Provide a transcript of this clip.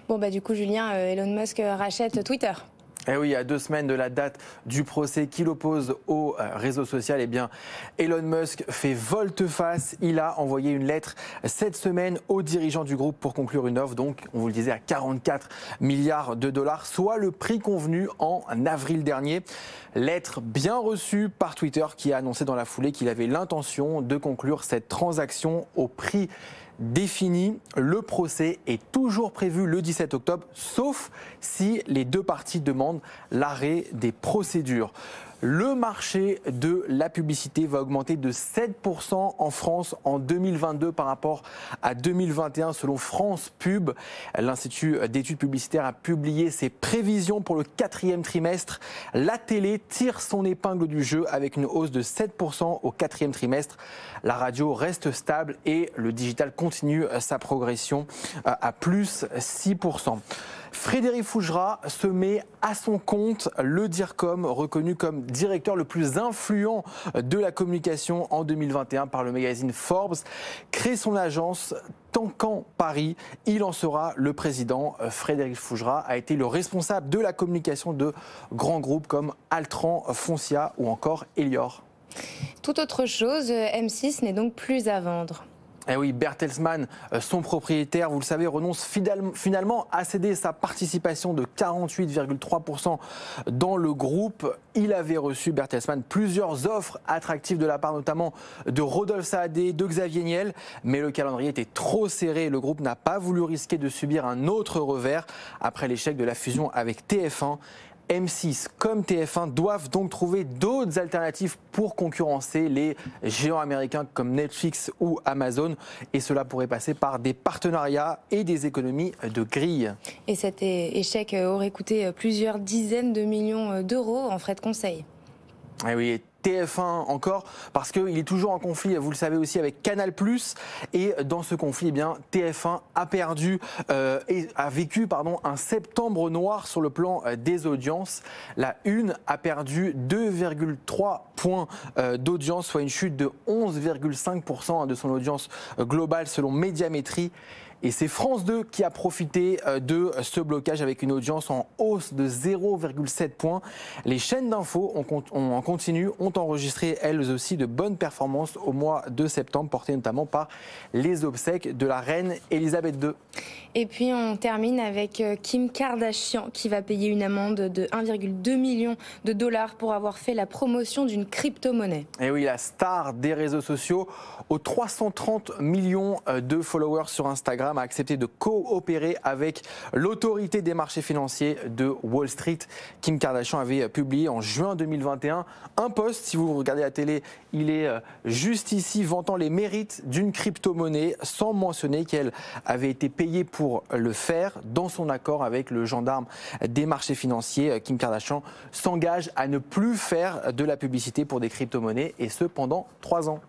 Bon, du coup, Julien, Elon Musk rachète Twitter. Eh oui, à 2 semaines de la date du procès qui l'oppose au réseau social, eh bien, Elon Musk fait volte-face. Il a envoyé une lettre cette semaine aux dirigeants du groupe pour conclure une offre, donc, on vous le disait, à 44 milliards de dollars, soit le prix convenu en avril dernier. Lettre bien reçue par Twitter qui a annoncé dans la foulée qu'il avait l'intention de conclure cette transaction au prix défini. Le procès est toujours prévu le 17 octobre, sauf si les deux parties demandent l'arrêt des procédures. Le marché de la publicité va augmenter de 7% en France en 2022 par rapport à 2021 selon France Pub. L'Institut d'études publicitaires a publié ses prévisions pour le 4e trimestre. La télé tire son épingle du jeu avec une hausse de 7% au 4e trimestre. La radio reste stable et le digital continue sa progression à plus 6%. Frédéric Fougera se met à son compte. Le DIRCOM, reconnu comme directeur le plus influent de la communication en 2021 par le magazine Forbes, crée son agence Tancan Paris. Il en sera le président. Frédéric Fougera a été le responsable de la communication de grands groupes comme Altran, Foncia ou encore Elior. Tout autre chose, M6 n'est donc plus à vendre. Eh oui, Bertelsmann, son propriétaire, vous le savez, renonce finalement à céder sa participation de 48,3% dans le groupe. Il avait reçu, Bertelsmann, plusieurs offres attractives de la part notamment de Rodolphe Saadé, de Xavier Niel, mais le calendrier était trop serré. Le groupe n'a pas voulu risquer de subir un autre revers après l'échec de la fusion avec TF1. M6 comme TF1 doivent donc trouver d'autres alternatives pour concurrencer les géants américains comme Netflix ou Amazon. Et cela pourrait passer par des partenariats et des économies de grille. Et cet échec aurait coûté plusieurs dizaines de millions d'euros en frais de conseil. Eh oui, TF1 encore, parce qu'il est toujours en conflit, vous le savez aussi, avec Canal+. Et dans ce conflit, eh bien, TF1 a perdu et a vécu un septembre noir sur le plan des audiences. La Une a perdu 2,3 points d'audience, soit une chute de 11,5% de son audience globale selon Médiamétrie. Et c'est France 2 qui a profité de ce blocage avec une audience en hausse de 0,7 points. Les chaînes d'infos en continu ont enregistré elles aussi de bonnes performances au mois de septembre, portées notamment par les obsèques de la reine Elisabeth II. Et puis on termine avec Kim Kardashian qui va payer une amende de 1,2 million de dollars pour avoir fait la promotion d'une crypto-monnaie. Et oui, la star des réseaux sociaux, aux 330 millions de followers sur Instagram, a accepté de coopérer avec l'autorité des marchés financiers de Wall Street. Kim Kardashian avait publié en juin 2021 un post, si vous regardez la télé, il est juste ici, vantant les mérites d'une crypto-monnaie sans mentionner qu'elle avait été payée pour le faire. Dans son accord avec le gendarme des marchés financiers, Kim Kardashian s'engage à ne plus faire de la publicité pour des crypto-monnaies et ce pendant 3 ans.